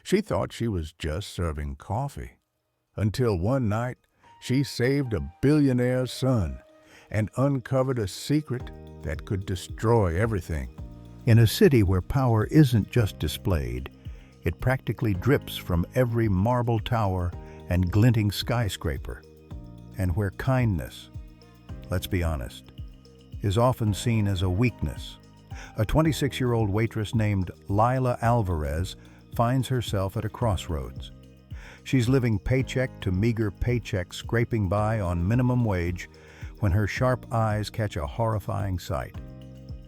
She thought she was just serving coffee, until one night she saved a billionaire's son and uncovered a secret that could destroy everything. In a city where power isn't just displayed, it practically drips from every marble tower and glinting skyscraper, and where kindness, let's be honest, is often seen as a weakness. A 26-year-old waitress named Lila Alvarez finds herself at a crossroads. She's living paycheck to meager paycheck, scraping by on minimum wage, when her sharp eyes catch a horrifying sight.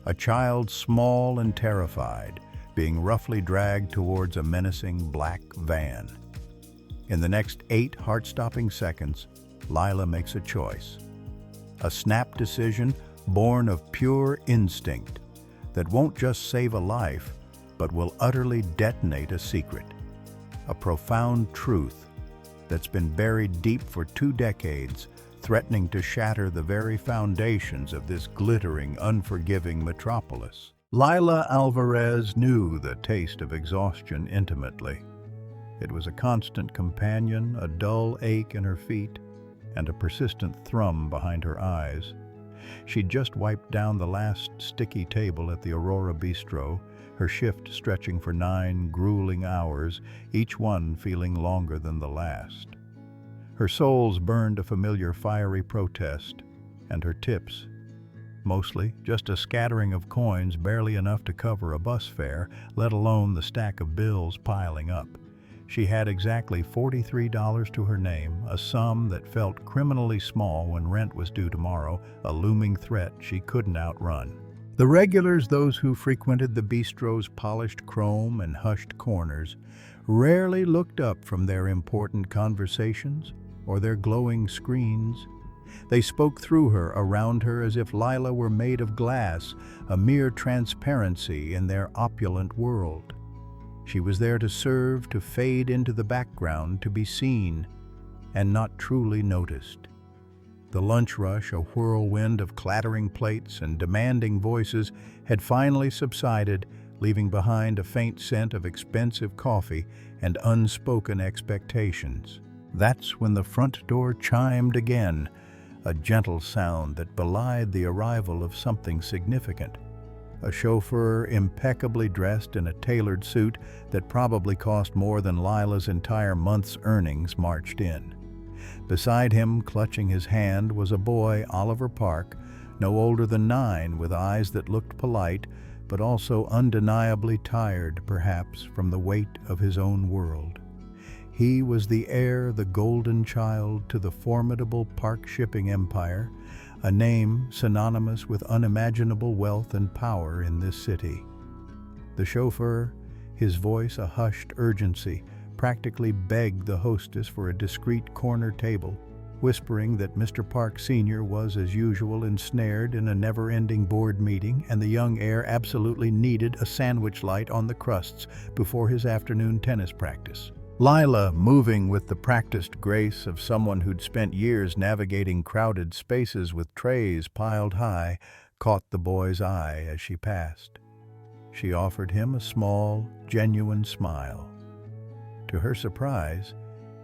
A child, small and terrified, being roughly dragged towards a menacing black van. In the next 8 heart-stopping seconds, Lila makes a choice. A snap decision born of pure instinct that won't just save a life, but will utterly detonate a secret. A profound truth that's been buried deep for 2 decades, threatening to shatter the very foundations of this glittering, unforgiving metropolis. Lila Alvarez knew the taste of exhaustion intimately. It was a constant companion, a dull ache in her feet, and a persistent thrum behind her eyes. She'd just wiped down the last sticky table at the Aurora Bistro, her shift stretching for 9 grueling hours, each one feeling longer than the last. Her soles burned a familiar fiery protest, and her tips, mostly just a scattering of coins barely enough to cover a bus fare, let alone the stack of bills piling up. She had exactly $43 to her name, a sum that felt criminally small when rent was due tomorrow, a looming threat she couldn't outrun. The regulars, those who frequented the bistro's polished chrome and hushed corners, rarely looked up from their important conversations or their glowing screens. They spoke through her, around her, as if Lila were made of glass, a mere transparency in their opulent world. She was there to serve, to fade into the background, to be seen and not truly noticed. The lunch rush, a whirlwind of clattering plates and demanding voices, had finally subsided, leaving behind a faint scent of expensive coffee and unspoken expectations. That's when the front door chimed again, a gentle sound that belied the arrival of something significant. A chauffeur, impeccably dressed in a tailored suit that probably cost more than Lila's entire month's earnings, marched in. Beside him, clutching his hand, was a boy, Oliver Park, no older than 9, with eyes that looked polite, but also undeniably tired, perhaps, from the weight of his own world. He was the heir, the golden child, to the formidable Park shipping empire, a name synonymous with unimaginable wealth and power in this city. The chauffeur, his voice a hushed urgency, practically begged the hostess for a discreet corner table, whispering that Mr. Park Sr. was, as usual, ensnared in a never-ending board meeting, and the young heir absolutely needed a sandwich light on the crusts before his afternoon tennis practice. Lila, moving with the practiced grace of someone who'd spent years navigating crowded spaces with trays piled high, caught the boy's eye as she passed. She offered him a small, genuine smile. To her surprise,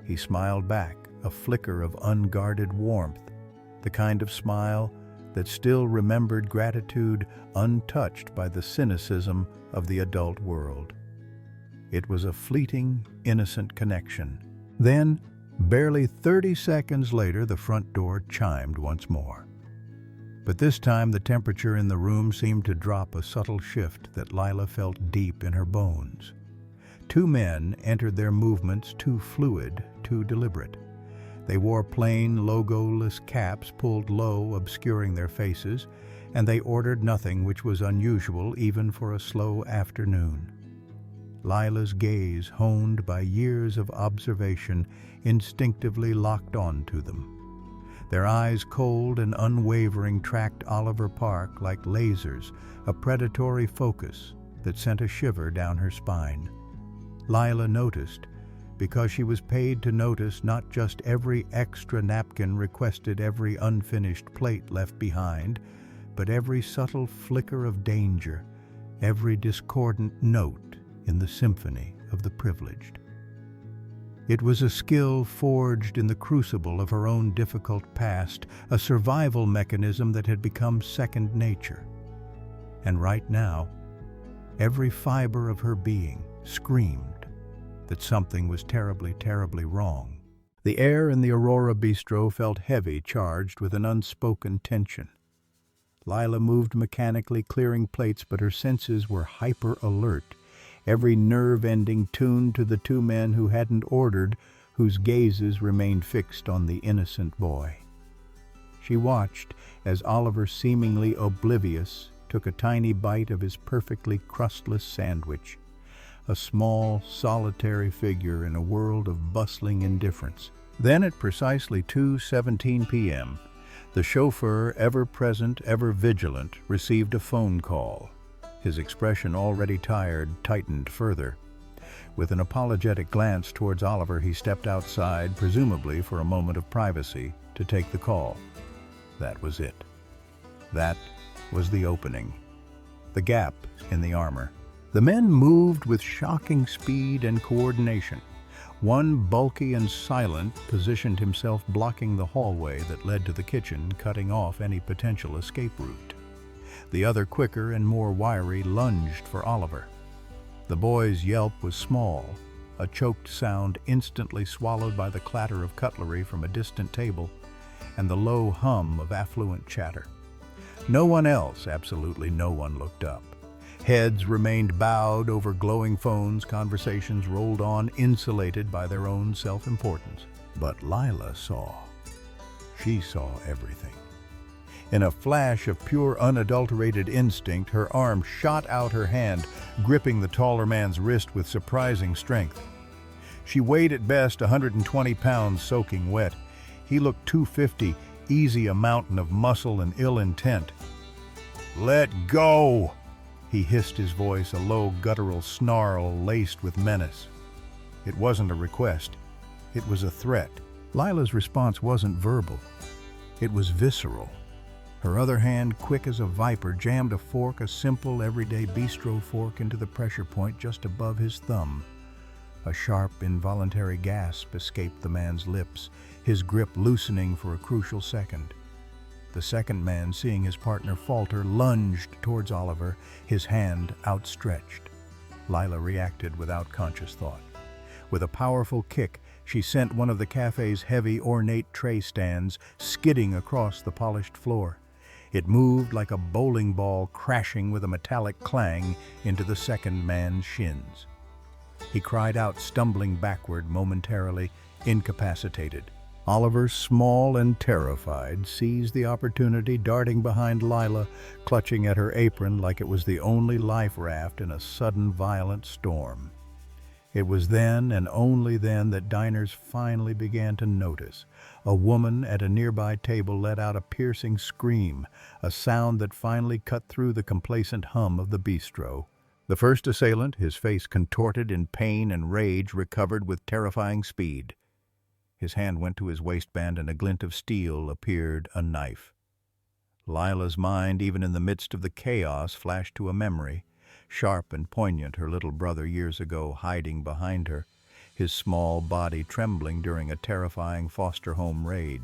he smiled back, a flicker of unguarded warmth, the kind of smile that still remembered gratitude untouched by the cynicism of the adult world. It was a fleeting, innocent connection. Then, barely 30 seconds later, the front door chimed once more. But this time the temperature in the room seemed to drop, a subtle shift that Lila felt deep in her bones. 2 men entered, their movements too fluid, too deliberate. They wore plain, logoless caps pulled low, obscuring their faces, and they ordered nothing, which was unusual even for a slow afternoon. Lila's gaze, honed by years of observation, instinctively locked on to them. Their eyes, cold and unwavering, tracked Oliver Park like lasers, a predatory focus that sent a shiver down her spine. Lila noticed, because she was paid to notice, not just every extra napkin requested, every unfinished plate left behind, but every subtle flicker of danger, every discordant note in the symphony of the privileged. It was a skill forged in the crucible of her own difficult past, a survival mechanism that had become second nature. And right now, every fiber of her being screamed that something was terribly, terribly wrong. The air in the Aurora Bistro felt heavy, charged with an unspoken tension. Lila moved mechanically, clearing plates, but her senses were hyper-alert, every nerve ending tuned to the two men who hadn't ordered, whose gazes remained fixed on the innocent boy. She watched as Oliver, seemingly oblivious, took a tiny bite of his perfectly crustless sandwich, a small, solitary figure in a world of bustling indifference. Then at precisely 2:17 p.m., the chauffeur, ever present, ever vigilant, received a phone call. His expression, already tired, tightened further. With an apologetic glance towards Oliver, he stepped outside, presumably for a moment of privacy, to take the call. That was it. That was the opening. The gap in the armor. The men moved with shocking speed and coordination. One, bulky and silent, positioned himself blocking the hallway that led to the kitchen, cutting off any potential escape route. The other, quicker and more wiry, lunged for Oliver. The boy's yelp was small, a choked sound instantly swallowed by the clatter of cutlery from a distant table and the low hum of affluent chatter. No one else, absolutely no one, looked up. Heads remained bowed over glowing phones, conversations rolled on, insulated by their own self-importance. But Lila saw. She saw everything. In a flash of pure, unadulterated instinct, her arm shot out her hand, gripping the taller man's wrist with surprising strength. She weighed at best 120 pounds soaking wet. He looked 250, easy, a mountain of muscle and ill intent. "Let go!" He hissed, his voice a low, guttural snarl laced with menace. It wasn't a request. It was a threat. Lila's response wasn't verbal. It was visceral. Her other hand, quick as a viper, jammed a fork, a simple, everyday bistro fork, into the pressure point just above his thumb. A sharp, involuntary gasp escaped the man's lips, his grip loosening for a crucial second. The second man, seeing his partner falter, lunged towards Oliver, his hand outstretched. Lila reacted without conscious thought. With a powerful kick, she sent one of the cafe's heavy, ornate tray stands skidding across the polished floor. It moved like a bowling ball, crashing with a metallic clang into the second man's shins. He cried out, stumbling backward, momentarily incapacitated. Oliver, small and terrified, seized the opportunity, darting behind Lila, clutching at her apron like it was the only life raft in a sudden, violent storm. It was then, and only then, that diners finally began to notice. A woman at a nearby table let out a piercing scream, a sound that finally cut through the complacent hum of the bistro. The first assailant, his face contorted in pain and rage, recovered with terrifying speed. His hand went to his waistband, and a glint of steel appeared, a knife. Lila's mind, even in the midst of the chaos, flashed to a memory, sharp and poignant, her little brother years ago, hiding behind her, his small body trembling during a terrifying foster home raid.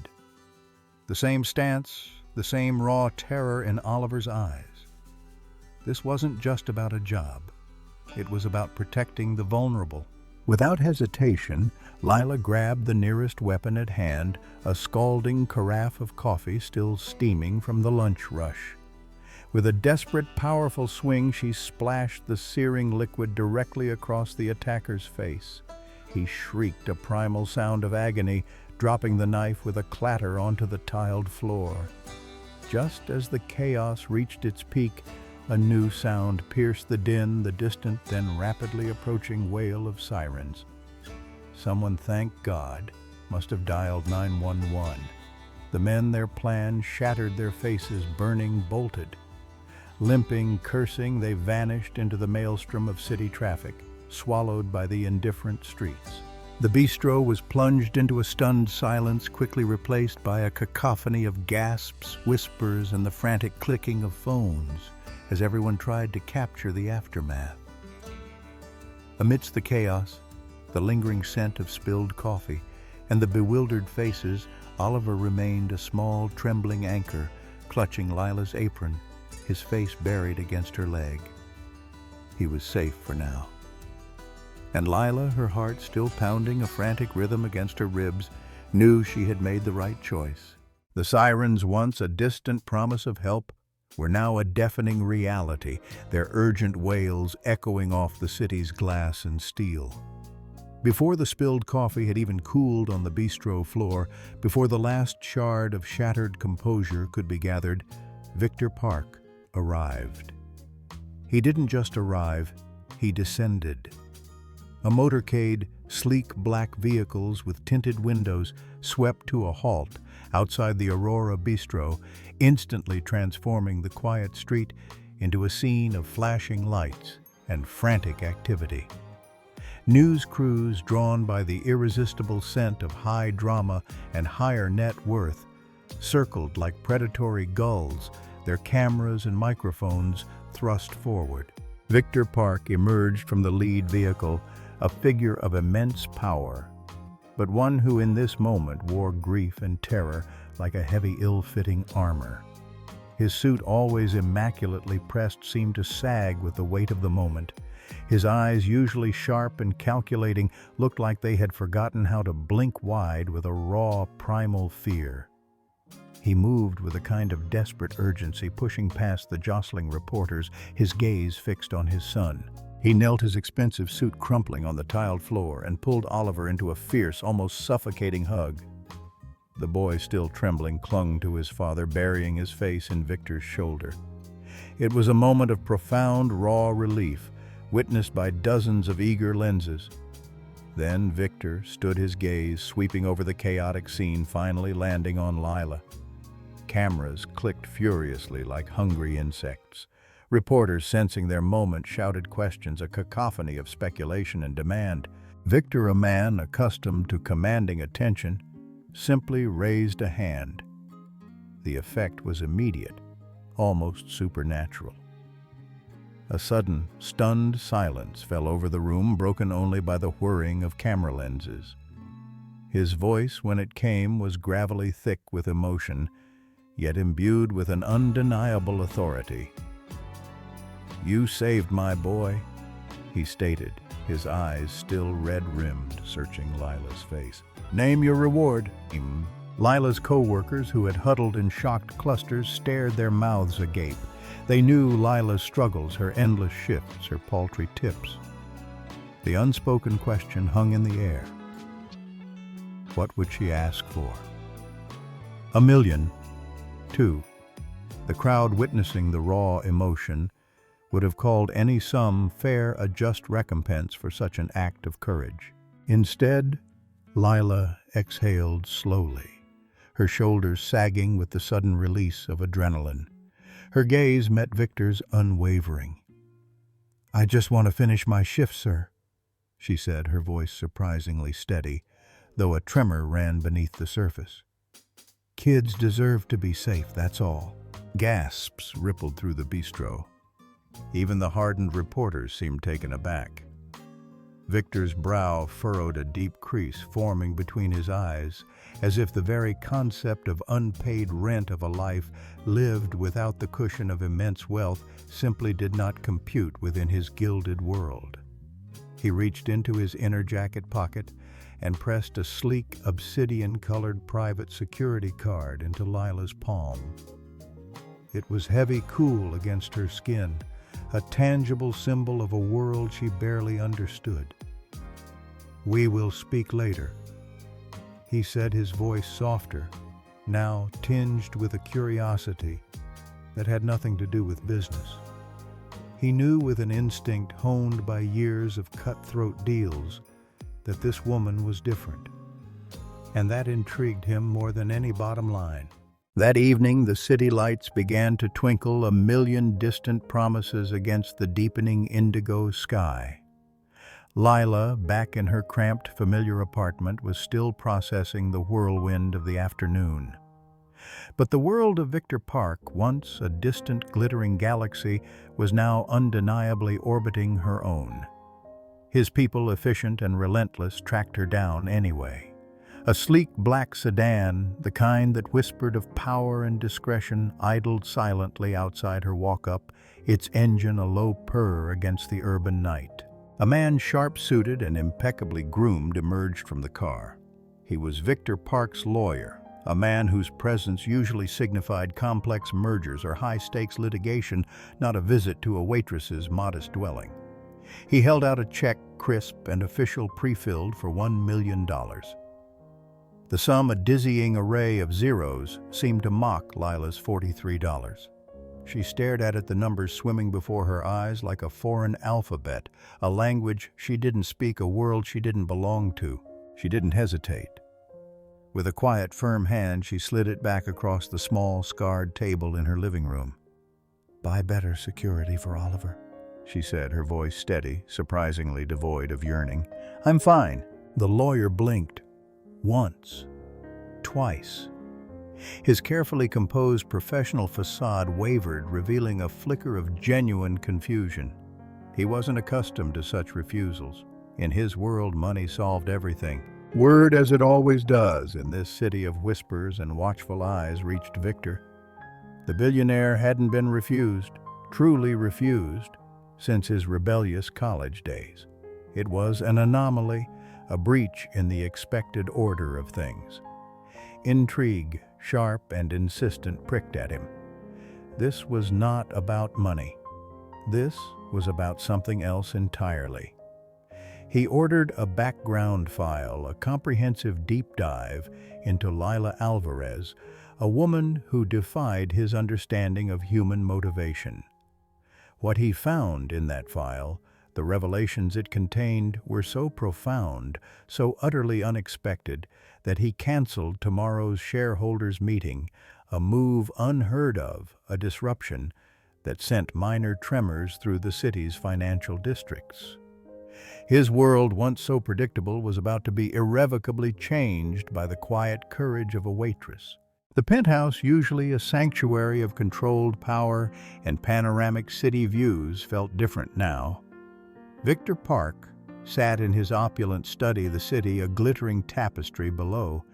The same stance, the same raw terror in Oliver's eyes. This wasn't just about a job. It was about protecting the vulnerable. Without hesitation, Lila grabbed the nearest weapon at hand, a scalding carafe of coffee still steaming from the lunch rush. With a desperate, powerful swing, she splashed the searing liquid directly across the attacker's face. He shrieked a primal sound of agony, dropping the knife with a clatter onto the tiled floor. Just as the chaos reached its peak, a new sound pierced the din, the distant, then rapidly approaching wail of sirens. Someone, thank God, must have dialed 911. The men, their plan shattered, their faces burning, bolted. Limping, cursing, they vanished into the maelstrom of city traffic, swallowed by the indifferent streets. The bistro was plunged into a stunned silence, quickly replaced by a cacophony of gasps, whispers, and the frantic clicking of phones, as everyone tried to capture the aftermath. Amidst the chaos, the lingering scent of spilled coffee, and the bewildered faces, Oliver remained a small, trembling anchor, clutching Lila's apron, his face buried against her leg. He was safe for now. And Lila, her heart still pounding a frantic rhythm against her ribs, knew she had made the right choice. The sirens, once a distant promise of help, were now a deafening reality, their urgent wails echoing off the city's glass and steel. Before the spilled coffee had even cooled on the bistro floor, before the last shard of shattered composure could be gathered, Victor Park arrived. He didn't just arrive, he descended. A motorcade, sleek black vehicles with tinted windows swept to a halt outside the Aurora Bistro, instantly transforming the quiet street into a scene of flashing lights and frantic activity. News crews, drawn by the irresistible scent of high drama and higher net worth, circled like predatory gulls, their cameras and microphones thrust forward. Victor Park emerged from the lead vehicle, a figure of immense power, but one who in this moment wore grief and terror like a heavy, ill-fitting armor. His suit, always immaculately pressed, seemed to sag with the weight of the moment. His eyes, usually sharp and calculating, looked like they had forgotten how to blink wide with a raw, primal fear. He moved with a kind of desperate urgency, pushing past the jostling reporters, his gaze fixed on his son. He knelt, his expensive suit crumpling on the tiled floor, and pulled Oliver into a fierce, almost suffocating hug. The boy, still trembling, clung to his father, burying his face in Victor's shoulder. It was a moment of profound, raw relief, witnessed by dozens of eager lenses. Then Victor stood, his gaze sweeping over the chaotic scene, finally landing on Lila. Cameras clicked furiously like hungry insects. Reporters, sensing their moment, shouted questions, a cacophony of speculation and demand. Victor, a man accustomed to commanding attention, simply raised a hand. The effect was immediate, almost supernatural. A sudden, stunned silence fell over the room, broken only by the whirring of camera lenses. His voice, when it came, was gravelly thick with emotion, yet imbued with an undeniable authority. "You saved my boy," he stated, his eyes still red-rimmed, searching Lila's face. "Name your reward." Lila's co-workers, who had huddled in shocked clusters, stared, their mouths agape. They knew Lila's struggles, her endless shifts, her paltry tips. The unspoken question hung in the air. What would she ask for? $1 million. 2. The crowd, witnessing the raw emotion, would have called any sum fair, a just recompense for such an act of courage. Instead, Lila exhaled slowly, her shoulders sagging with the sudden release of adrenaline. Her gaze met Victor's unwavering. "I just want to finish my shift, sir," she said, her voice surprisingly steady, though a tremor ran beneath the surface. "Kids deserve to be safe, that's all." Gasps rippled through the bistro. Even the hardened reporters seemed taken aback. Victor's brow furrowed, a deep crease forming between his eyes, as if the very concept of unpaid rent of a life lived without the cushion of immense wealth simply did not compute within his gilded world. He reached into his inner jacket pocket and pressed a sleek, obsidian-colored private security card into Lila's palm. It was heavy, cool against her skin, a tangible symbol of a world she barely understood. "We will speak later," he said, his voice softer, now tinged with a curiosity that had nothing to do with business. He knew with an instinct honed by years of cutthroat deals that this woman was different, and that intrigued him more than any bottom line. That evening, the city lights began to twinkle, a million distant promises against the deepening indigo sky. Lila, back in her cramped, familiar apartment, was still processing the whirlwind of the afternoon. But the world of Victor Park, once a distant, glittering galaxy, was now undeniably orbiting her own. His people, efficient and relentless, tracked her down anyway. A sleek black sedan, the kind that whispered of power and discretion, idled silently outside her walk-up, its engine a low purr against the urban night. A man sharp-suited and impeccably groomed emerged from the car. He was Victor Park's lawyer, a man whose presence usually signified complex mergers or high-stakes litigation, not a visit to a waitress's modest dwelling. He held out a check, crisp and official, pre-filled for $1 million. The sum, a dizzying array of zeros, seemed to mock Lila's $43. She stared at it, the numbers swimming before her eyes like a foreign alphabet, a language she didn't speak, a world she didn't belong to. She didn't hesitate. With a quiet, firm hand, she slid it back across the small, scarred table in her living room. "Buy better security for Oliver," she said, her voice steady, surprisingly devoid of yearning. "I'm fine." The lawyer blinked. Once. Twice. His carefully composed professional facade wavered, revealing a flicker of genuine confusion. He wasn't accustomed to such refusals. In his world, money solved everything. Word, as it always does in this city of whispers and watchful eyes, reached Victor. The billionaire hadn't been refused, truly refused, since his rebellious college days. It was an anomaly, a breach in the expected order of things. Intrigue, sharp and insistent, pricked at him. This was not about money. This was about something else entirely. He ordered a background file, a comprehensive deep dive into Lila Alvarez, a woman who defied his understanding of human motivation. What he found in that file, the revelations it contained, were so profound, so utterly unexpected, that he canceled tomorrow's shareholders' meeting, a move unheard of, a disruption that sent minor tremors through the city's financial districts. His world, once so predictable, was about to be irrevocably changed by the quiet courage of a waitress. The penthouse, usually a sanctuary of controlled power and panoramic city views, felt different now. Victor Park sat in his opulent study, the city a glittering tapestry below,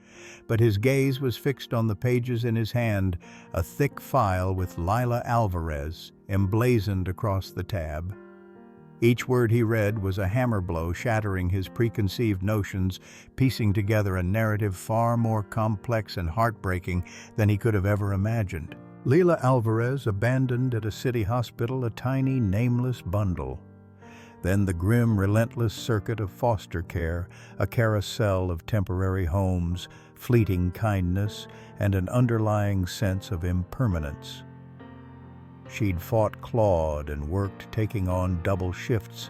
but his gaze was fixed on the pages in his hand, a thick file with Lila Alvarez emblazoned across the tab. Each word he read was a hammer blow, shattering his preconceived notions, piecing together a narrative far more complex and heartbreaking than he could have ever imagined. Lila Alvarez, abandoned at a city hospital, a tiny, nameless bundle. Then the grim, relentless circuit of foster care, a carousel of temporary homes, fleeting kindness, and an underlying sense of impermanence. She'd fought, clawed, and worked, taking on double shifts,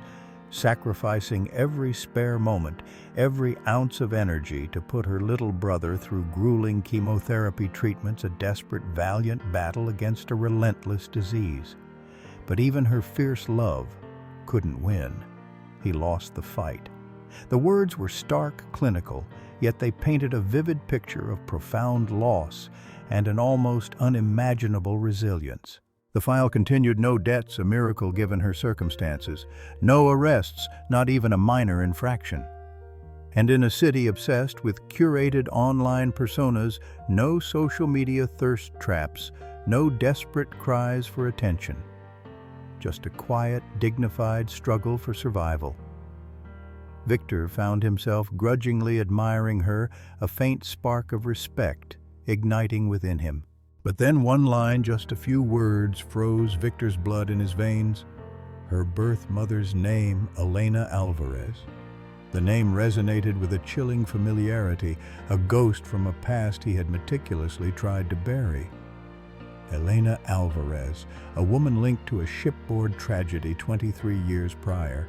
sacrificing every spare moment, every ounce of energy to put her little brother through grueling chemotherapy treatments, a desperate, valiant battle against a relentless disease. But even her fierce love couldn't win. He lost the fight. The words were stark, clinical, yet they painted a vivid picture of profound loss and an almost unimaginable resilience. The file continued: no debts, a miracle given her circumstances, no arrests, not even a minor infraction. And in a city obsessed with curated online personas, no social media thirst traps, no desperate cries for attention. Just a quiet, dignified struggle for survival. Victor found himself grudgingly admiring her, a faint spark of respect igniting within him. But then one line, just a few words, froze Victor's blood in his veins. Her birth mother's name, Elena Alvarez. The name resonated with a chilling familiarity, a ghost from a past he had meticulously tried to bury. Elena Alvarez, a woman linked to a shipboard tragedy 23 years prior.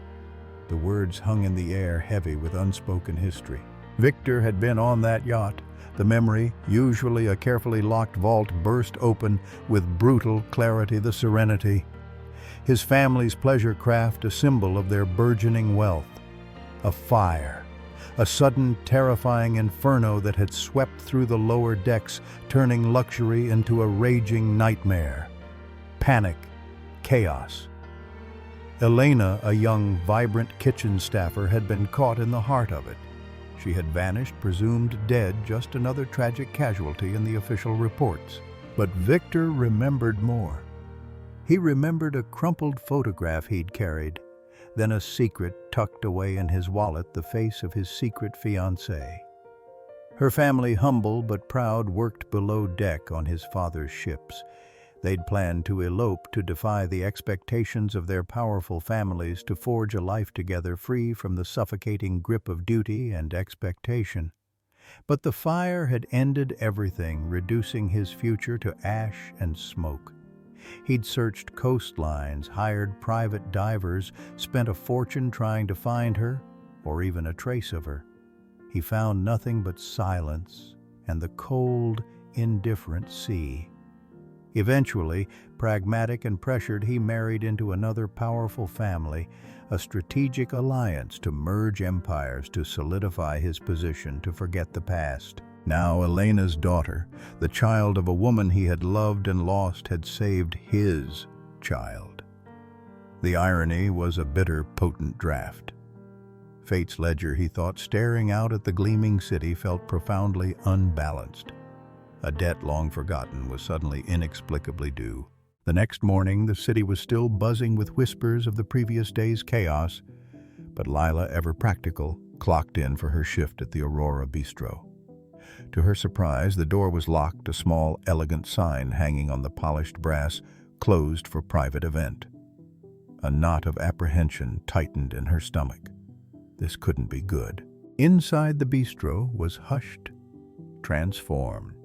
The words hung in the air, heavy with unspoken history. Victor had been on that yacht. The memory, usually a carefully locked vault, burst open with brutal clarity, the serenity. His family's pleasure craft, a symbol of their burgeoning wealth. A fire, a sudden, terrifying inferno that had swept through the lower decks, turning luxury into a raging nightmare. Panic, chaos. Elena, a young, vibrant kitchen staffer, had been caught in the heart of it. She had vanished, presumed dead, just another tragic casualty in the official reports. But Victor remembered more. He remembered a crumpled photograph he'd carried, then a secret tucked away in his wallet, the face of his secret fiancée. Her family, humble but proud, worked below deck on his father's ships. They'd planned to elope, to defy the expectations of their powerful families, to forge a life together free from the suffocating grip of duty and expectation. But the fire had ended everything, reducing his future to ash and smoke. He'd searched coastlines, hired private divers, spent a fortune trying to find her, or even a trace of her. He found nothing but silence and the cold, indifferent sea. Eventually, pragmatic and pressured, he married into another powerful family, a strategic alliance to merge empires, to solidify his position, to forget the past. Now Elena's daughter, the child of a woman he had loved and lost, had saved his child. The irony was a bitter, potent draught. Fate's ledger, he thought, staring out at the gleaming city, felt profoundly unbalanced. A debt long forgotten was suddenly inexplicably due. The next morning, the city was still buzzing with whispers of the previous day's chaos, but Lila, ever practical, clocked in for her shift at the Aurora Bistro. To her surprise, the door was locked, a small, elegant sign hanging on the polished brass, closed for private event. A knot of apprehension tightened in her stomach. This couldn't be good. Inside the bistro was hushed, transformed.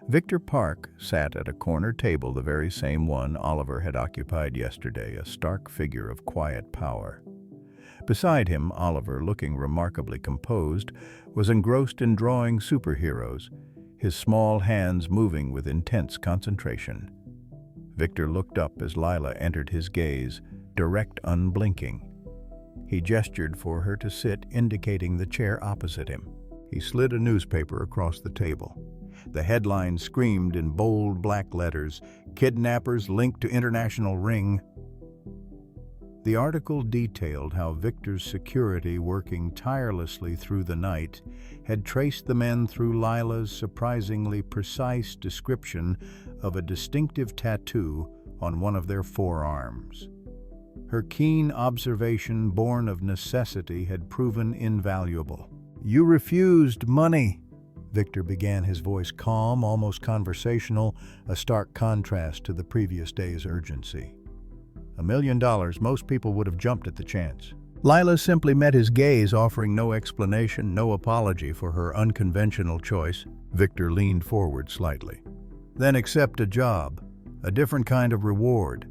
Victor Park sat at a corner table, the very same one Oliver had occupied yesterday, a stark figure of quiet power. Beside him, Oliver, looking remarkably composed, was engrossed in drawing superheroes, his small hands moving with intense concentration. Victor looked up as Lila entered his gaze, direct, unblinking. He gestured for her to sit, indicating the chair opposite him. He slid a newspaper across the table. The headline screamed in bold black letters, "Kidnappers linked to international ring." The article detailed how Victor's security, working tirelessly through the night, had traced the men through Lila's surprisingly precise description of a distinctive tattoo on one of their forearms. Her keen observation, born of necessity, had proven invaluable. "You refused money," Victor began, his voice calm, almost conversational, a stark contrast to the previous day's urgency. $1 million, most people would have jumped at the chance. Lila simply met his gaze, offering no explanation, no apology for her unconventional choice. Victor leaned forward slightly. "Then accept a job, a different kind of reward.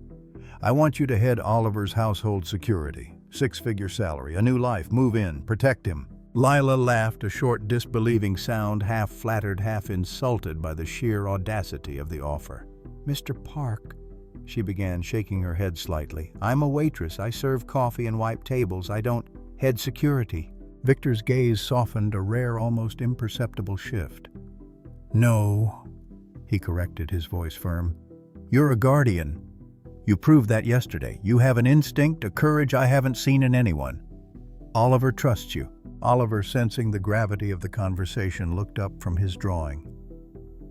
I want you to head Oliver's household security. 6-figure salary, a new life, move in, protect him." Lila laughed, a short, disbelieving sound, half flattered, half insulted by the sheer audacity of the offer. "Mr. Park," she began, shaking her head slightly. "I'm a waitress. I serve coffee and wipe tables. I don't head security." Victor's gaze softened, a rare, almost imperceptible shift. "No," he corrected, his voice firm. "You're a guardian. You proved that yesterday. You have an instinct, a courage I haven't seen in anyone. Oliver trusts you." Oliver, sensing the gravity of the conversation, looked up from his drawing,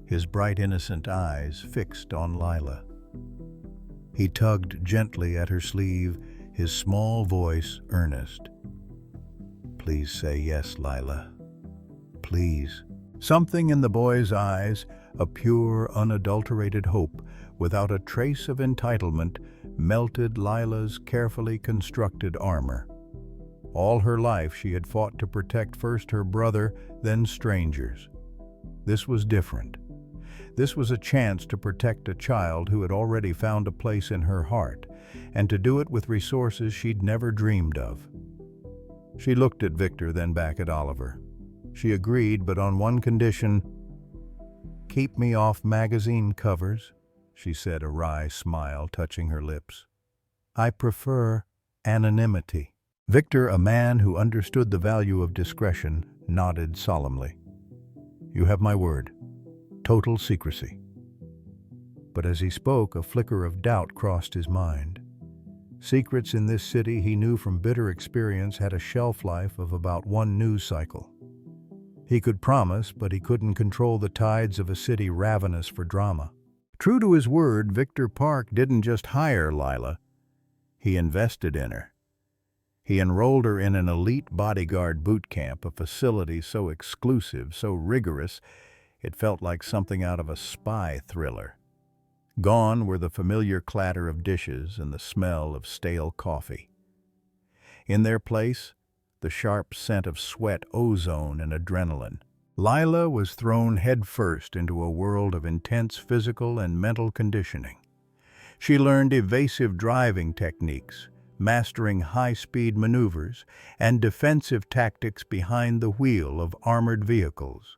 his bright, innocent eyes fixed on Lila. He tugged gently at her sleeve, his small voice earnest. "Please say yes, Lila. Please." Something in the boy's eyes, a pure, unadulterated hope, without a trace of entitlement, melted Lila's carefully constructed armor. All her life she had fought to protect first her brother, then strangers. This was different. This was a chance to protect a child who had already found a place in her heart, and to do it with resources she'd never dreamed of. She looked at Victor, then back at Oliver. She agreed, but on one condition. "Keep me off magazine covers," she said, a wry smile touching her lips. "I prefer anonymity." Victor, a man who understood the value of discretion, nodded solemnly. "You have my word. Total secrecy." But as he spoke, a flicker of doubt crossed his mind. Secrets in this city, he knew from bitter experience, had a shelf life of about one news cycle. He could promise, but he couldn't control the tides of a city ravenous for drama. True to his word, Victor Park didn't just hire Lila. He invested in her. He enrolled her in an elite bodyguard boot camp, a facility so exclusive, so rigorous, it felt like something out of a spy thriller. Gone were the familiar clatter of dishes and the smell of stale coffee. In their place, the sharp scent of sweat, ozone, and adrenaline. Lila was thrown headfirst into a world of intense physical and mental conditioning. She learned evasive driving techniques, mastering high-speed maneuvers, and defensive tactics behind the wheel of armored vehicles.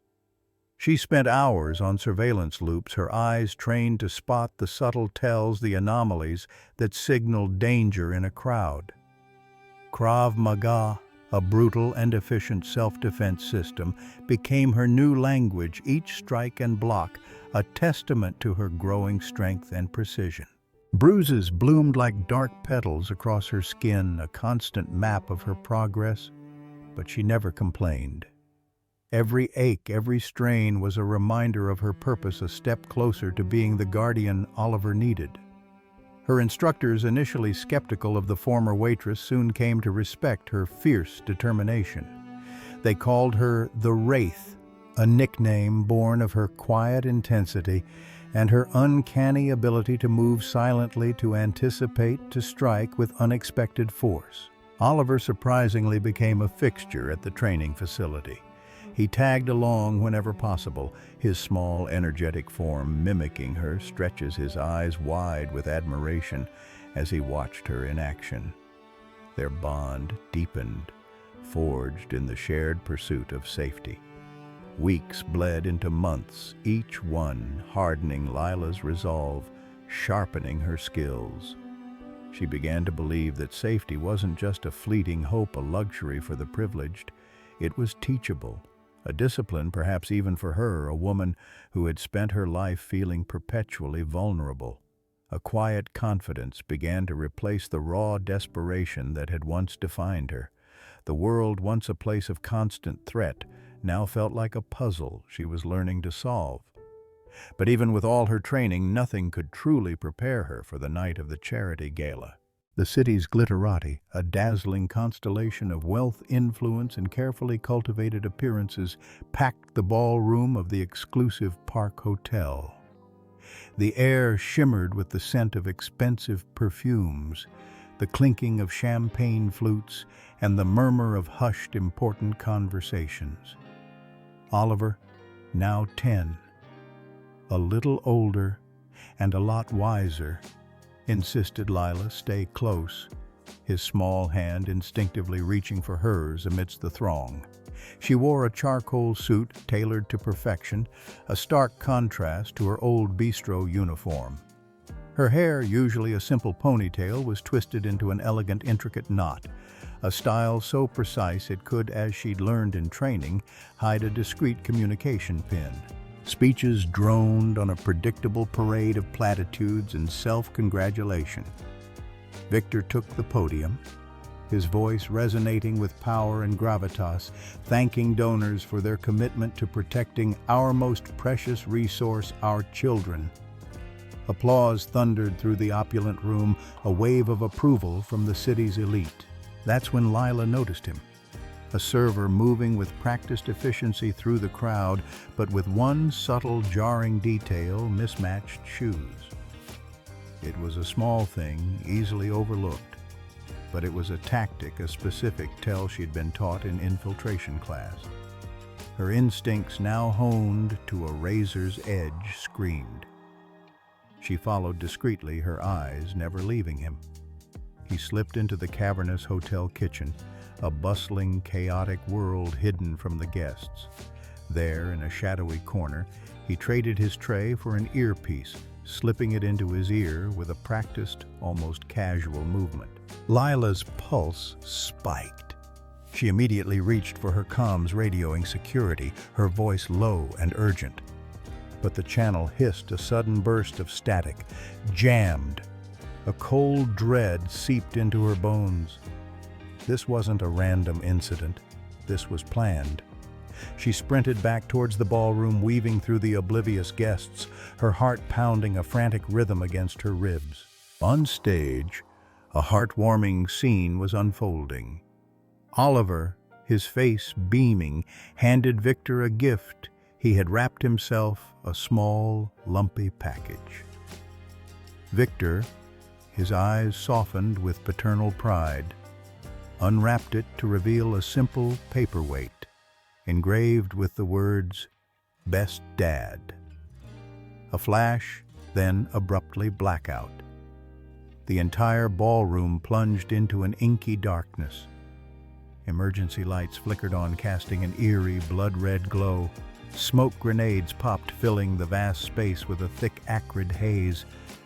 She spent hours on surveillance loops, her eyes trained to spot the subtle tells, the anomalies that signaled danger in a crowd. Krav Maga, a brutal and efficient self-defense system, became her new language, each strike and block a testament to her growing strength and precision. Bruises bloomed like dark petals across her skin, a constant map of her progress, but she never complained. Every ache, every strain was a reminder of her purpose, a step closer to being the guardian Oliver needed. Her instructors, initially skeptical of the former waitress, soon came to respect her fierce determination. They called her the Wraith, a nickname born of her quiet intensity and her uncanny ability to move silently, to anticipate, to strike with unexpected force. Oliver surprisingly became a fixture at the training facility. He tagged along whenever possible, his small, energetic form mimicking her, stretches his eyes wide with admiration as he watched her in action. Their bond deepened, forged in the shared pursuit of safety. Weeks bled into months, each one hardening Lila's resolve, sharpening her skills. She began to believe that safety wasn't just a fleeting hope, a luxury for the privileged. It was teachable. A discipline, perhaps even for her, a woman who had spent her life feeling perpetually vulnerable. A quiet confidence began to replace the raw desperation that had once defined her. The world, once a place of constant threat, now felt like a puzzle she was learning to solve. But even with all her training, nothing could truly prepare her for the night of the charity gala. The city's glitterati, a dazzling constellation of wealth, influence, and carefully cultivated appearances, packed the ballroom of the exclusive Park Hotel. The air shimmered with the scent of expensive perfumes, the clinking of champagne flutes, and the murmur of hushed, important conversations. Oliver, now 10, a little older and a lot wiser, insisted Lila stay close, his small hand instinctively reaching for hers amidst the throng. She wore a charcoal suit tailored to perfection, a stark contrast to her old bistro uniform. Her hair, usually a simple ponytail, was twisted into an elegant, intricate knot, a style so precise it could, as she'd learned in training, hide a discreet communication pin. Speeches droned on a predictable parade of platitudes and self-congratulation. Victor took the podium, his voice resonating with power and gravitas, thanking donors for their commitment to protecting our most precious resource, our children. Applause thundered through the opulent room, a wave of approval from the city's elite. That's when Lila noticed him. A server moving with practiced efficiency through the crowd, but with one subtle, jarring detail: mismatched shoes. It was a small thing, easily overlooked, but it was a tactic, a specific tell she'd been taught in infiltration class. Her instincts, now honed to a razor's edge, screamed. She followed discreetly, her eyes never leaving him. He slipped into the cavernous hotel kitchen, a bustling, chaotic world hidden from the guests. There, in a shadowy corner, he traded his tray for an earpiece, slipping it into his ear with a practiced, almost casual movement. Lila's pulse spiked. She immediately reached for her comms, radioing security, her voice low and urgent. But the channel hissed a sudden burst of static, jammed. A cold dread seeped into her bones. This wasn't a random incident. This was planned. She sprinted back towards the ballroom, weaving through the oblivious guests, her heart pounding a frantic rhythm against her ribs. On stage, a heartwarming scene was unfolding. Oliver, his face beaming, handed Victor a gift. He had wrapped himself a small, lumpy package. Victor, his eyes softened with paternal pride, unwrapped it to reveal a simple paperweight, engraved with the words, "Best Dad." A flash, then abruptly blackout. The entire ballroom plunged into an inky darkness. Emergency lights flickered on, casting an eerie, blood-red glow. Smoke grenades popped, filling the vast space with a thick, acrid haze.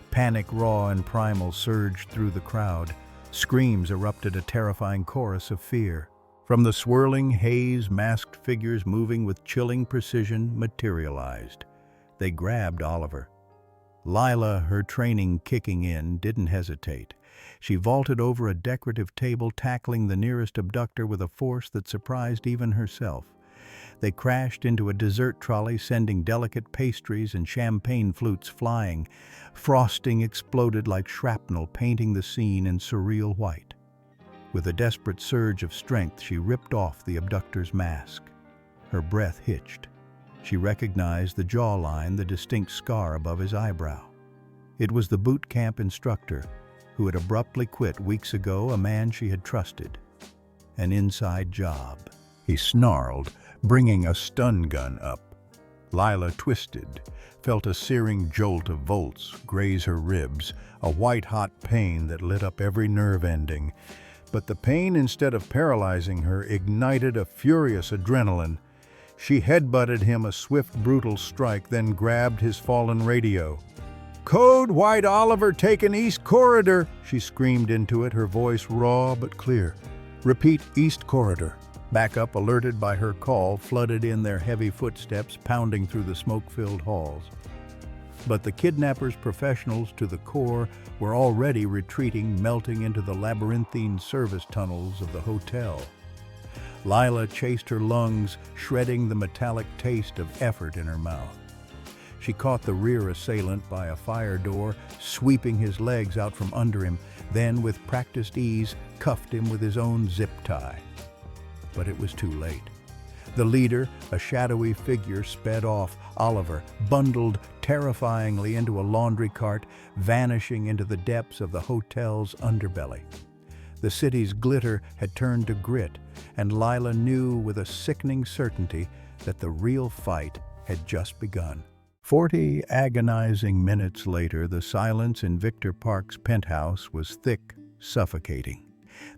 Panic, raw and primal, surged through the crowd. Screams erupted, a terrifying chorus of fear. From the swirling haze, masked figures moving with chilling precision materialized. They grabbed Oliver. Lila, her training kicking in, didn't hesitate. She vaulted over a decorative table, tackling the nearest abductor with a force that surprised even herself. They crashed into a dessert trolley, sending delicate pastries and champagne flutes flying. Frosting exploded like shrapnel, painting the scene in surreal white. With a desperate surge of strength, she ripped off the abductor's mask. Her breath hitched. She recognized the jawline, the distinct scar above his eyebrow. It was the boot camp instructor, who had abruptly quit weeks ago, a man she had trusted. An inside job. He snarled, bringing a stun gun up. Lila twisted, felt a searing jolt of volts graze her ribs, a white-hot pain that lit up every nerve ending. But the pain, instead of paralyzing her, ignited a furious adrenaline. She headbutted him a swift, brutal strike, then grabbed his fallen radio. "Code White Oliver taken East Corridor!" She screamed into it, her voice raw but clear. "Repeat, East Corridor." Backup, alerted by her call, flooded in, their heavy footsteps pounding through the smoke-filled halls. But the kidnappers, professionals to the core, were already retreating, melting into the labyrinthine service tunnels of the hotel. Lila chased her lungs, shredding the metallic taste of effort in her mouth. She caught the rear assailant by a fire door, sweeping his legs out from under him, then, with practiced ease, cuffed him with his own zip tie. But it was too late. The leader, a shadowy figure, sped off, Oliver, bundled terrifyingly into a laundry cart, vanishing into the depths of the hotel's underbelly. The city's glitter had turned to grit, and Lila knew with a sickening certainty that the real fight had just begun. 40 agonizing minutes later, the silence in Victor Park's penthouse was thick, suffocating.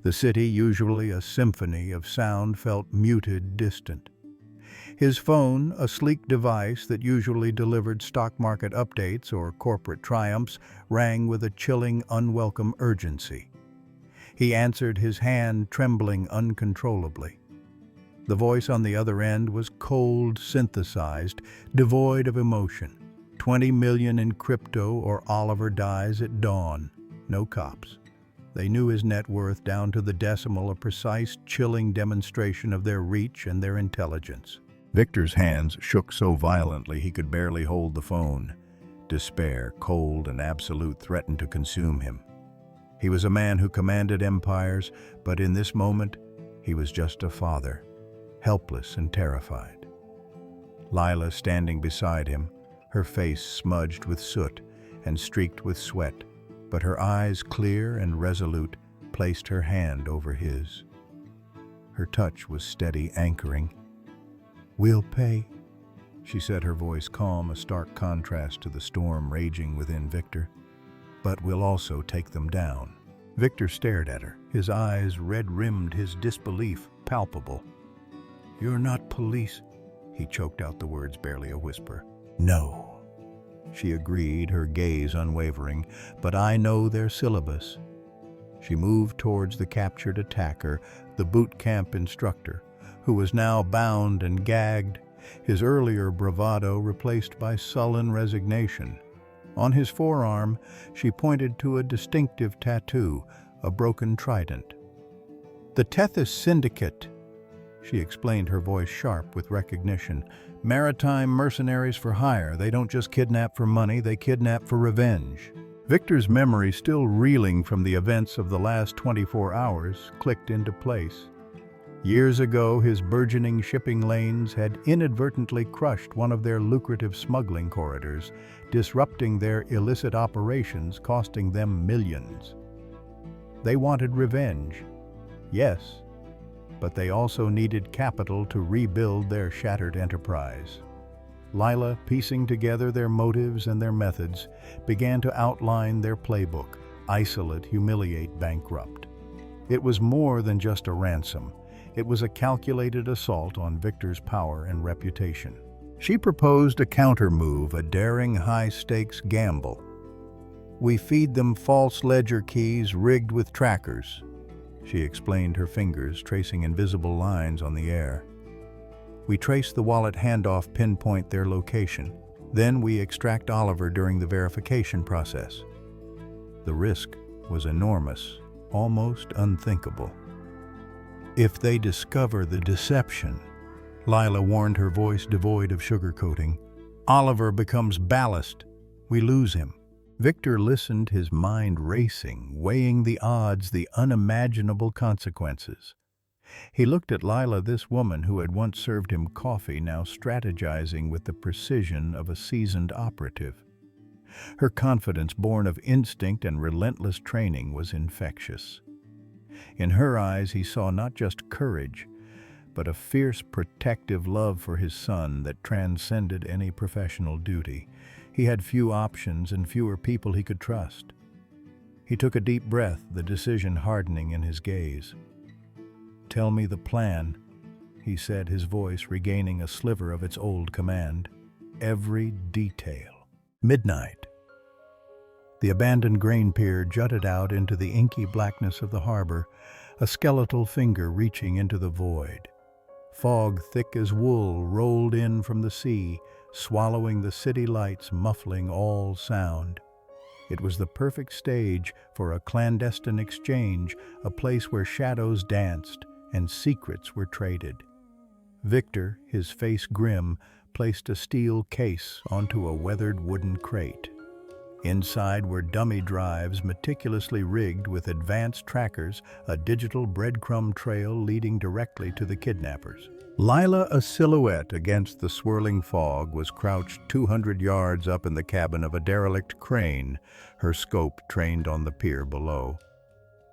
The city, usually a symphony of sound, felt muted, distant. His phone, a sleek device that usually delivered stock market updates or corporate triumphs, rang with a chilling, unwelcome urgency. He answered, his hand trembling uncontrollably. The voice on the other end was cold, synthesized, devoid of emotion. 20 million in crypto or Oliver dies at dawn. No cops. They knew his net worth down to the decimal, a precise, chilling demonstration of their reach and their intelligence. Victor's hands shook so violently he could barely hold the phone. Despair, cold and absolute, threatened to consume him. He was a man who commanded empires, but in this moment, he was just a father, helpless and terrified. Lila, standing beside him, her face smudged with soot and streaked with sweat, but her eyes, clear and resolute, placed her hand over his. Her touch was steady, anchoring. "We'll pay," she said, her voice calm, a stark contrast to the storm raging within Victor. "But we'll also take them down." Victor stared at her, his eyes red-rimmed, his disbelief palpable. "You're not police," he choked out the words, barely a whisper. "No," she agreed, her gaze unwavering, "but I know their syllabus." She moved towards the captured attacker, the boot camp instructor, who was now bound and gagged, his earlier bravado replaced by sullen resignation. On his forearm, she pointed to a distinctive tattoo, a broken trident. "The Tethys Syndicate," she explained, her voice sharp with recognition. "Maritime mercenaries for hire. They don't just kidnap for money, they kidnap for revenge." Victor's memory, still reeling from the events of the last 24 hours, clicked into place. Years ago, his burgeoning shipping lanes had inadvertently crushed one of their lucrative smuggling corridors, disrupting their illicit operations, costing them millions. They wanted revenge, yes, but they also needed capital to rebuild their shattered enterprise. Lila, piecing together their motives and their methods, began to outline their playbook: isolate, humiliate, bankrupt. It was more than just a ransom. It was a calculated assault on Victor's power and reputation. She proposed a counter-move, a daring high-stakes gamble. "We feed them false ledger keys rigged with trackers," she explained, her fingers tracing invisible lines on the air. "We trace the wallet handoff, pinpoint their location. Then we extract Oliver during the verification process." The risk was enormous, almost unthinkable. "If they discover the deception," Lila warned, her voice devoid of sugarcoating, "Oliver becomes ballast. We lose him." Victor listened, his mind racing, weighing the odds, the unimaginable consequences. He looked at Lila, this woman who had once served him coffee, now strategizing with the precision of a seasoned operative. Her confidence, born of instinct and relentless training, was infectious. In her eyes, he saw not just courage, but a fierce, protective love for his son that transcended any professional duty. He had few options and fewer people he could trust. He took a deep breath, the decision hardening in his gaze. "Tell me the plan," he said, his voice regaining a sliver of its old command. "Every detail." Midnight. The abandoned grain pier jutted out into the inky blackness of the harbor, a skeletal finger reaching into the void. Fog thick as wool rolled in from the sea, swallowing the city lights, muffling all sound. It was the perfect stage for a clandestine exchange, a place where shadows danced and secrets were traded. Victor, his face grim, placed a steel case onto a weathered wooden crate. Inside were dummy drives meticulously rigged with advanced trackers, a digital breadcrumb trail leading directly to the kidnappers. Lila, a silhouette against the swirling fog, was crouched 200 yards up in the cabin of a derelict crane, her scope trained on the pier below.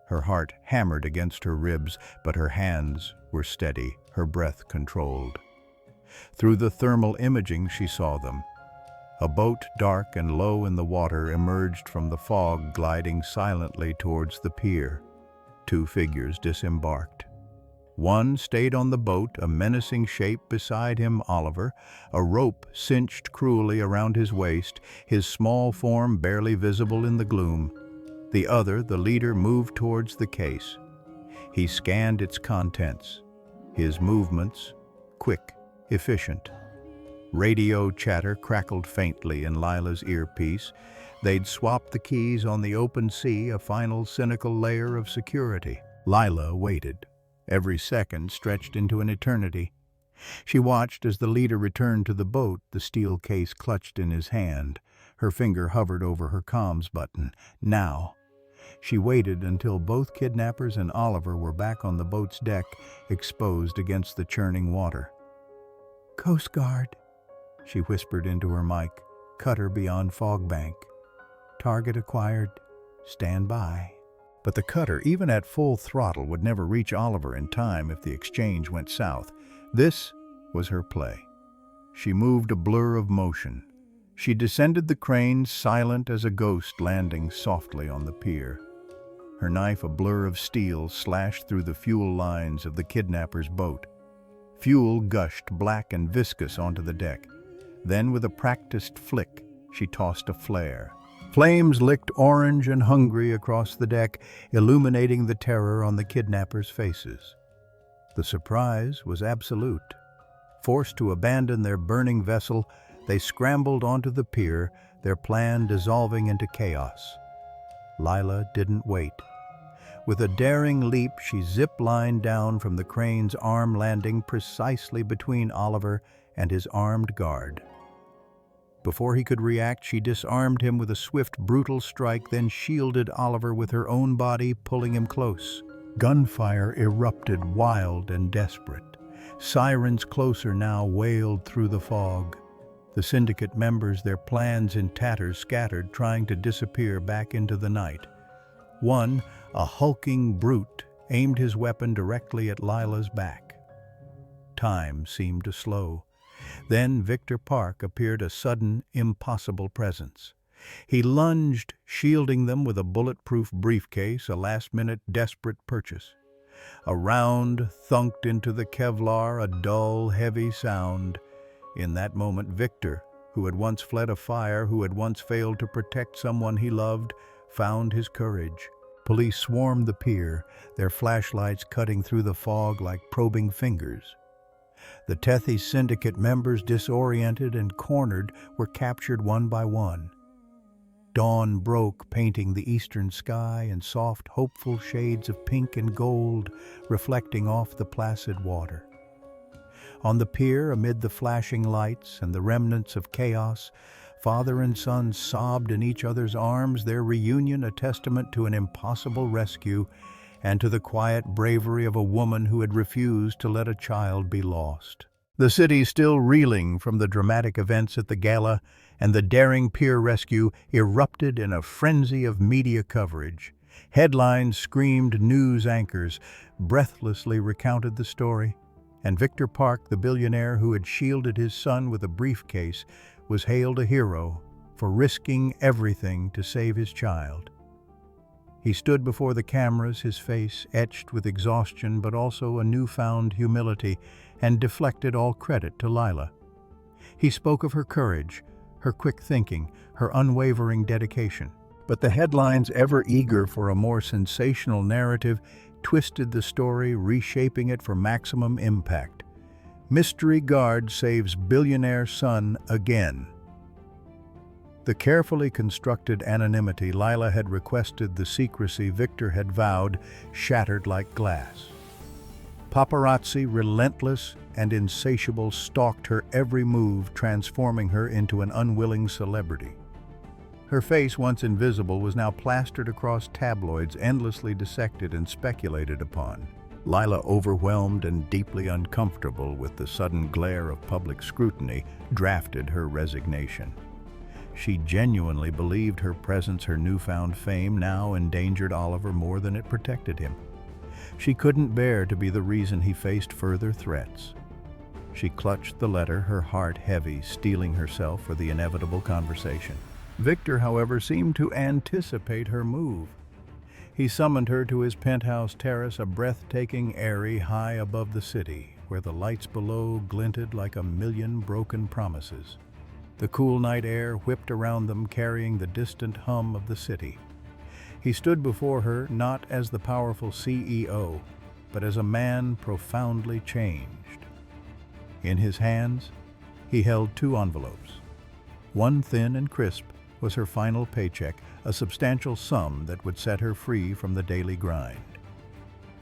Her heart hammered against her ribs, but her hands were steady, her breath controlled. Through the thermal imaging, she saw them. A boat, dark and low in the water, emerged from the fog, gliding silently towards the pier. Two figures disembarked. One stayed on the boat, a menacing shape, beside him Oliver, a rope cinched cruelly around his waist, his small form barely visible in the gloom. The other, the leader, moved towards the case. He scanned its contents, his movements quick, efficient. Radio chatter crackled faintly in Lila's earpiece. They'd swapped the keys on the open sea, a final cynical layer of security. Lila waited. Every second stretched into an eternity. She watched as the leader returned to the boat, the steel case clutched in his hand. Her finger hovered over her comms button. Now. She waited until both kidnappers and Oliver were back on the boat's deck, exposed against the churning water. "Coast Guard," she whispered into her mic. "Cutter beyond Fogbank. Target acquired. Stand by." But the cutter, even at full throttle, would never reach Oliver in time if the exchange went south. This was her play. She moved a blur of motion. She descended the crane, silent as a ghost landing softly on the pier. Her knife, a blur of steel, slashed through the fuel lines of the kidnapper's boat. Fuel gushed black and viscous onto the deck. Then, with a practiced flick, she tossed a flare. Flames licked orange and hungry across the deck, illuminating the terror on the kidnappers' faces. The surprise was absolute. Forced to abandon their burning vessel, they scrambled onto the pier, their plan dissolving into chaos. Lila didn't wait. With a daring leap, she zip-lined down from the crane's arm, landing precisely between Oliver and his armed guard. Before he could react, she disarmed him with a swift, brutal strike, then shielded Oliver with her own body, pulling him close. Gunfire erupted, wild and desperate. Sirens closer now wailed through the fog. The syndicate members, their plans in tatters, scattered, trying to disappear back into the night. One, a hulking brute, aimed his weapon directly at Lila's back. Time seemed to slow. Then Victor Park appeared, a sudden, impossible presence. He lunged, shielding them with a bulletproof briefcase, a last-minute desperate purchase. A round thunked into the Kevlar, a dull, heavy sound. In that moment, Victor, who had once fled a fire, who had once failed to protect someone he loved, found his courage. Police swarmed the pier, their flashlights cutting through the fog like probing fingers. The Tethys syndicate members, disoriented and cornered, were captured one by one. Dawn broke, painting the eastern sky in soft, hopeful shades of pink and gold, reflecting off the placid water. On the pier, amid the flashing lights and the remnants of chaos, father and son sobbed in each other's arms, their reunion a testament to an impossible rescue and to the quiet bravery of a woman who had refused to let a child be lost. The city, still reeling from the dramatic events at the gala and the daring pier rescue, erupted in a frenzy of media coverage. Headlines screamed, news anchors breathlessly recounted the story, and Victor Park, the billionaire who had shielded his son with a briefcase, was hailed a hero for risking everything to save his child. He stood before the cameras, his face etched with exhaustion but also a newfound humility, and deflected all credit to Lila. He spoke of her courage, her quick thinking, her unwavering dedication. But the headlines, ever eager for a more sensational narrative, twisted the story, reshaping it for maximum impact. Mystery guard saves billionaire son again. The carefully constructed anonymity Lila had requested, the secrecy Victor had vowed, shattered like glass. Paparazzi, relentless and insatiable, stalked her every move, transforming her into an unwilling celebrity. Her face, once invisible, was now plastered across tabloids, endlessly dissected and speculated upon. Lila, overwhelmed and deeply uncomfortable with the sudden glare of public scrutiny, drafted her resignation. She genuinely believed her presence, her newfound fame, now endangered Oliver more than it protected him. She couldn't bear to be the reason he faced further threats. She clutched the letter, her heart heavy, steeling herself for the inevitable conversation. Victor, however, seemed to anticipate her move. He summoned her to his penthouse terrace, a breathtaking eyrie high above the city, where the lights below glinted like a million broken promises. The cool night air whipped around them, carrying the distant hum of the city. He stood before her not as the powerful CEO, but as a man profoundly changed. In his hands, he held two envelopes. One, thin and crisp, was her final paycheck, a substantial sum that would set her free from the daily grind.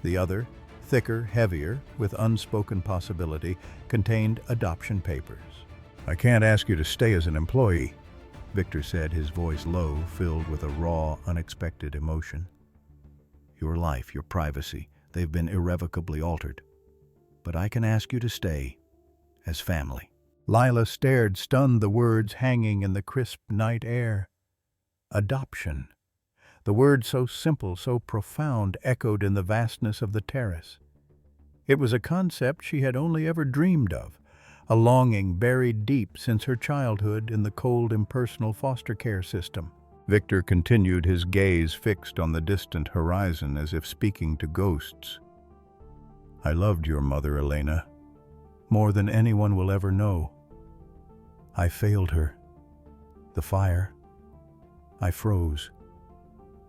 The other, thicker, heavier, with unspoken possibility, contained adoption papers. "I can't ask you to stay as an employee," Victor said, his voice low, filled with a raw, unexpected emotion. "Your life, your privacy, they've been irrevocably altered. But I can ask you to stay as family." Lila stared, stunned, the words hanging in the crisp night air. Adoption. The word, so simple, so profound, echoed in the vastness of the terrace. It was a concept she had only ever dreamed of, a longing buried deep since her childhood in the cold, impersonal foster care system. Victor continued, his gaze fixed on the distant horizon as if speaking to ghosts. "I loved your mother, Elena, more than anyone will ever know. I failed her. The fire. I froze.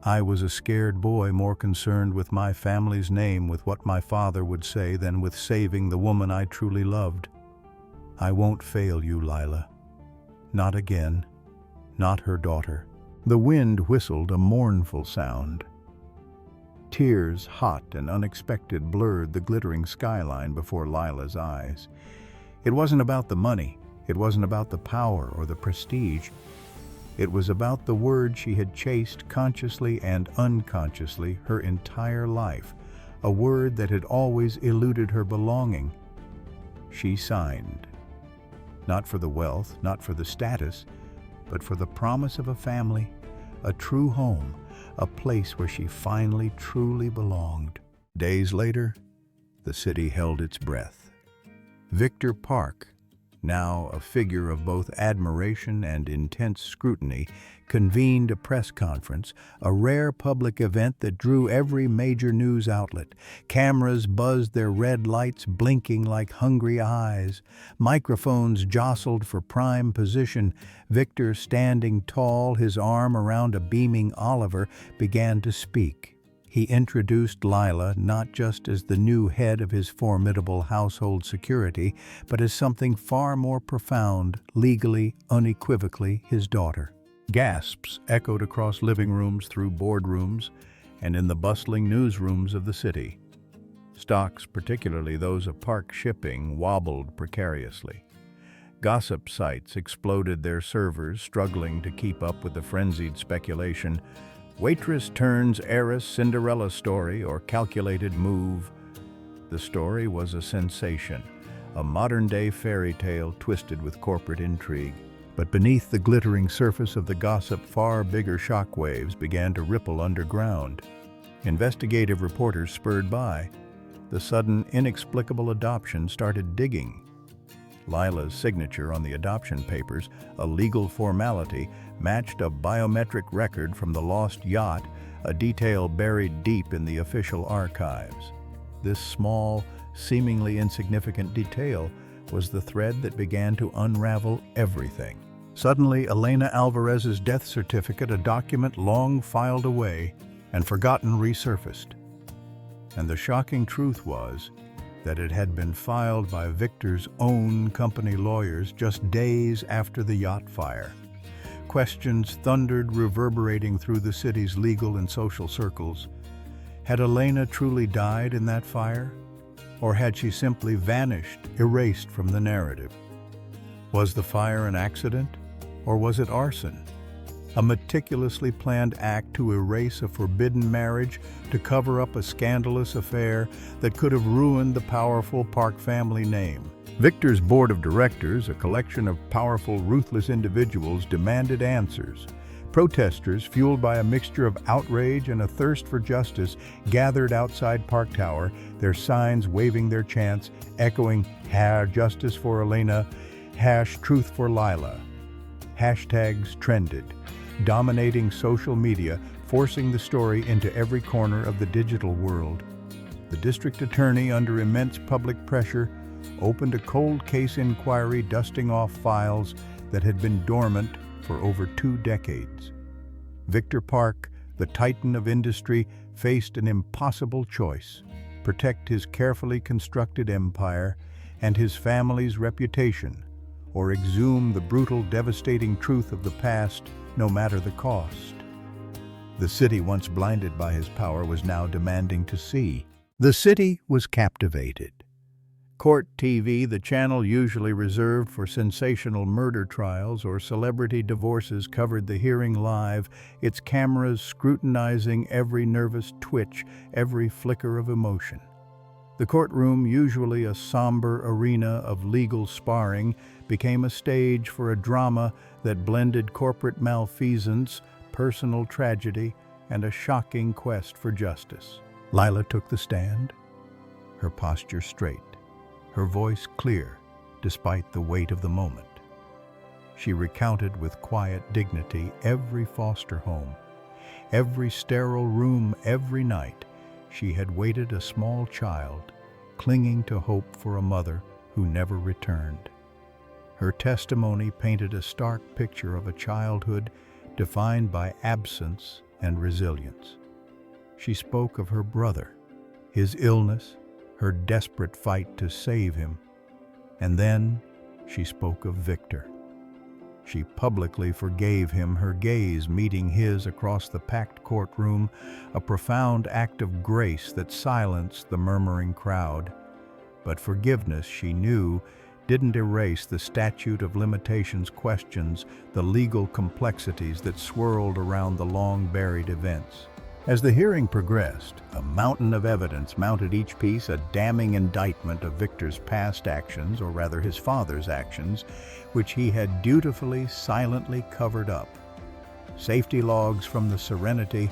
I was a scared boy, more concerned with my family's name, with what my father would say, than with saving the woman I truly loved. I won't fail you, Lila. Not again. not her daughter. The wind whistled a mournful sound. Tears, hot and unexpected, blurred the glittering skyline before Lila's eyes. It wasn't about the money. It wasn't about the power or the prestige. It was about the word she had chased consciously and unconsciously her entire life, a word that had always eluded her belonging. She signed. Not for the wealth, not for the status, but for the promise of a family, a true home, a place where she finally truly belonged. Days later, the city held its breath. Victor Park, now a figure of both admiration and intense scrutiny, convened a press conference, a rare public event that drew every major news outlet. Cameras buzzed their red lights, blinking like hungry eyes. Microphones jostled for prime position. Victor, standing tall, his arm around a beaming Oliver, began to speak. He introduced Lila not just as the new head of his formidable household security, but as something far more profound, legally, unequivocally his daughter. Gasps echoed across living rooms, through boardrooms, and in the bustling newsrooms of the city. Stocks, particularly those of Park Shipping, wobbled precariously. Gossip sites exploded their servers, struggling to keep up with the frenzied speculation. Waitress turns heiress Cinderella story or calculated move. The story was a sensation, a modern-day fairy tale twisted with corporate intrigue. But beneath the glittering surface of the gossip, far bigger shockwaves began to ripple underground. Investigative reporters spurred by. The sudden, inexplicable adoption started digging. Lila's signature on the adoption papers, a legal formality, matched a biometric record from the lost yacht, a detail buried deep in the official archives. This small, seemingly insignificant detail was the thread that began to unravel everything. Suddenly, Elena Alvarez's death certificate, a document long filed away and forgotten, resurfaced. And the shocking truth was that it had been filed by Victor's own company lawyers just days after the yacht fire. Questions thundered, reverberating through the city's legal and social circles. Had Elena truly died in that fire? Or had she simply vanished, erased from the narrative? Was the fire an accident? Or was it arson? A meticulously planned act to erase a forbidden marriage, to cover up a scandalous affair that could have ruined the powerful Park family name. Victor's board of directors, a collection of powerful, ruthless individuals, demanded answers. Protesters, fueled by a mixture of outrage and a thirst for justice, gathered outside Park Tower, their signs waving their chants, echoing #Justice for Elena, #Truth for Lila. Hashtags trended, dominating social media, forcing the story into every corner of the digital world. The district attorney, under immense public pressure, opened a cold case inquiry, dusting off files that had been dormant for over 2 decades. Victor Park, the titan of industry, faced an impossible choice: protect his carefully constructed empire and his family's reputation, or exhume the brutal, devastating truth of the past, no matter the cost. The city, once blinded by his power, was now demanding to see. The city was captivated. Court TV, the channel usually reserved for sensational murder trials or celebrity divorces, covered the hearing live, its cameras scrutinizing every nervous twitch, every flicker of emotion. The courtroom, usually a somber arena of legal sparring, became a stage for a drama that blended corporate malfeasance, personal tragedy, and a shocking quest for justice. Lila took the stand, her posture straight, her voice clear, despite the weight of the moment. She recounted with quiet dignity every foster home, every sterile room, every night she had waited a small child, clinging to hope for a mother who never returned. Her testimony painted a stark picture of a childhood defined by absence and resilience. She spoke of her brother, his illness, her desperate fight to save him, and then she spoke of Victor. She publicly forgave him, her gaze meeting his across the packed courtroom, a profound act of grace that silenced the murmuring crowd. But forgiveness, she knew, didn't erase the statute of limitations questions, the legal complexities that swirled around the long-buried events. As the hearing progressed, a mountain of evidence mounted each piece, a damning indictment of Victor's past actions, or rather his father's actions, which he had dutifully, silently covered up. Safety logs from the Serenity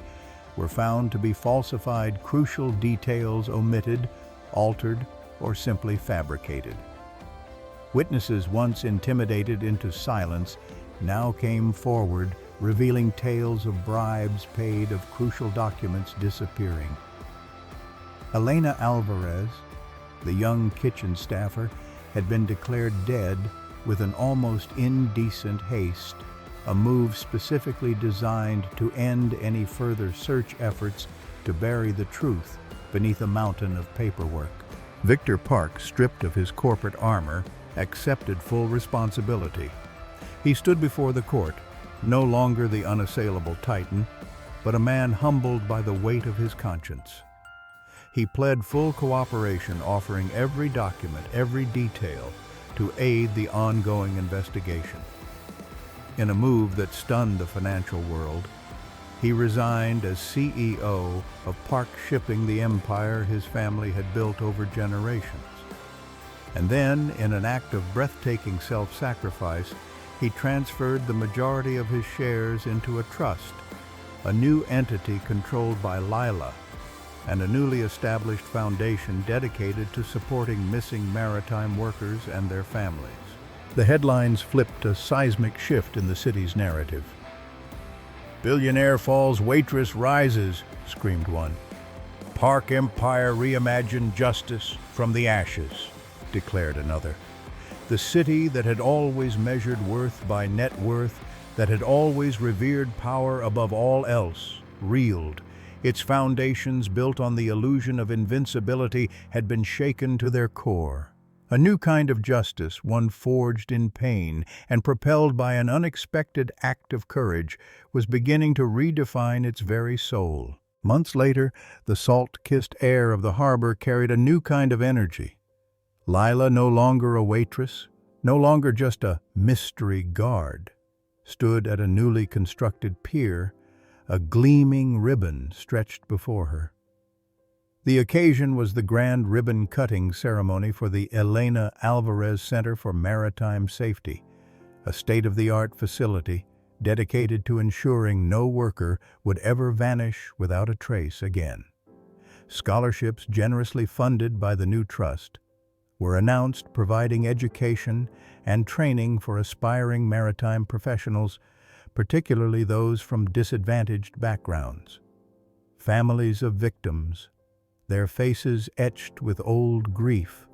were found to be falsified, crucial details omitted, altered, or simply fabricated. Witnesses once intimidated into silence now came forward, revealing tales of bribes paid, of crucial documents disappearing. Elena Alvarez, the young kitchen staffer, had been declared dead with an almost indecent haste, a move specifically designed to end any further search efforts to bury the truth beneath a mountain of paperwork. Victor Park, stripped of his corporate armor, accepted full responsibility. He stood before the court, no longer the unassailable titan, but a man humbled by the weight of his conscience. He pled full cooperation, offering every document, every detail, to aid the ongoing investigation. In a move that stunned the financial world, he resigned as CEO of Park Shipping, the empire his family had built over generations. And then, in an act of breathtaking self-sacrifice, he transferred the majority of his shares into a trust, a new entity controlled by Lila, and a newly established foundation dedicated to supporting missing maritime workers and their families. The headlines flipped, a seismic shift in the city's narrative. "Billionaire falls, waitress rises," screamed one. "Park Empire reimagined justice from the ashes," declared another. The city that had always measured worth by net worth, that had always revered power above all else, reeled. Its foundations, built on the illusion of invincibility, had been shaken to their core. A new kind of justice, one forged in pain and propelled by an unexpected act of courage, was beginning to redefine its very soul. Months later, the salt-kissed air of the harbor carried a new kind of energy. Lila, no longer a waitress, no longer just a mystery guard, stood at a newly constructed pier, a gleaming ribbon stretched before her. The occasion was the grand ribbon-cutting ceremony for the Elena Alvarez Center for Maritime Safety, a state-of-the-art facility dedicated to ensuring no worker would ever vanish without a trace again. Scholarships generously funded by the new trust were announced, providing education and training for aspiring maritime professionals, particularly those from disadvantaged backgrounds. Families of victims, their faces etched with old grief,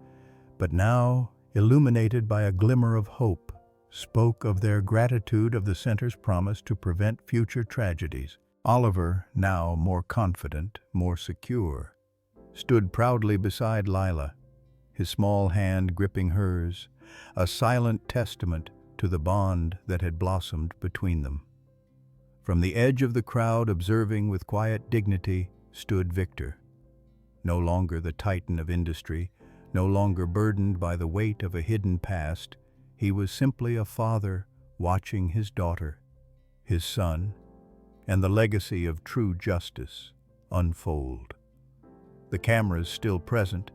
but now illuminated by a glimmer of hope, spoke of their gratitude of the center's promise to prevent future tragedies. Oliver, now more confident, more secure, stood proudly beside Lila, his small hand gripping hers, a silent testament to the bond that had blossomed between them. From the edge of the crowd, observing with quiet dignity, stood Victor. No longer the titan of industry, no longer burdened by the weight of a hidden past, he was simply a father watching his daughter, his son, and the legacy of true justice unfold. The cameras still present,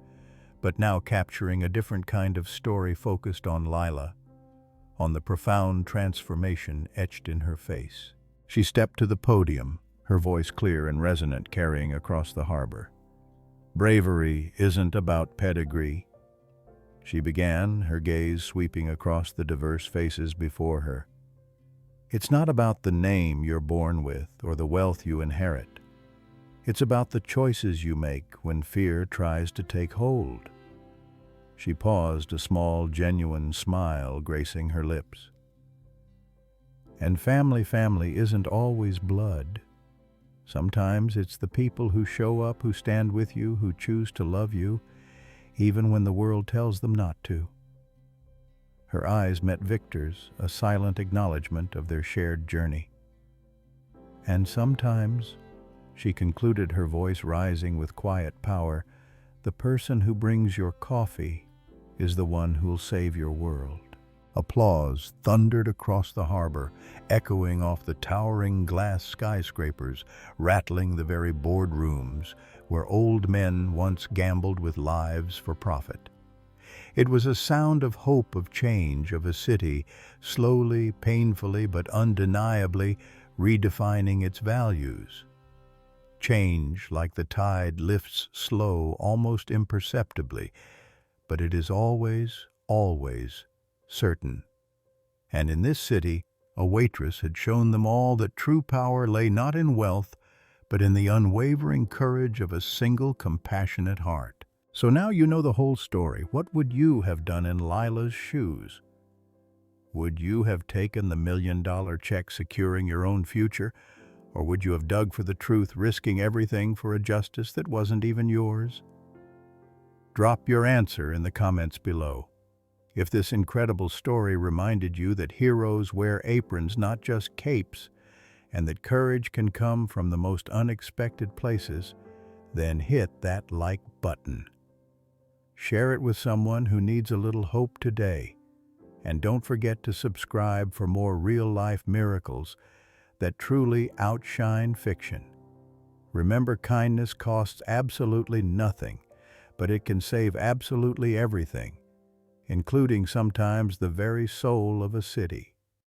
but now capturing a different kind of story focused on Lila, on the profound transformation etched in her face. She stepped to the podium, her voice clear and resonant, carrying across the harbor. "Bravery isn't about pedigree," she began, her gaze sweeping across the diverse faces before her. "It's not about the name you're born with or the wealth you inherit. It's about the choices you make when fear tries to take hold." She paused, a small, genuine smile gracing her lips. "And family isn't always blood. Sometimes it's the people who show up, who stand with you, who choose to love you, even when the world tells them not to." Her eyes met Victor's, a silent acknowledgment of their shared journey. And sometimes, she concluded, her voice rising with quiet power, the person who brings your coffee is the one who'll save your world. Applause thundered across the harbor, echoing off the towering glass skyscrapers, rattling the very boardrooms where old men once gambled with lives for profit. It was a sound of hope, of change, of a city slowly, painfully, but undeniably redefining its values. Change, like the tide, lifts slow, almost imperceptibly, but it is always, always certain. And in this city, a waitress had shown them all that true power lay not in wealth, but in the unwavering courage of a single compassionate heart. So now you know the whole story. What would you have done in Lila's shoes? Would you have taken the $1 million check securing your own future? Or would you have dug for the truth, risking everything for a justice that wasn't even yours? Drop your answer in the comments below. If this incredible story reminded you that heroes wear aprons, not just capes, and that courage can come from the most unexpected places, then hit that like button. Share it with someone who needs a little hope today. And don't forget to subscribe for more real-life miracles that truly outshine fiction. Remember, kindness costs absolutely nothing, but it can save absolutely everything, including sometimes the very soul of a city.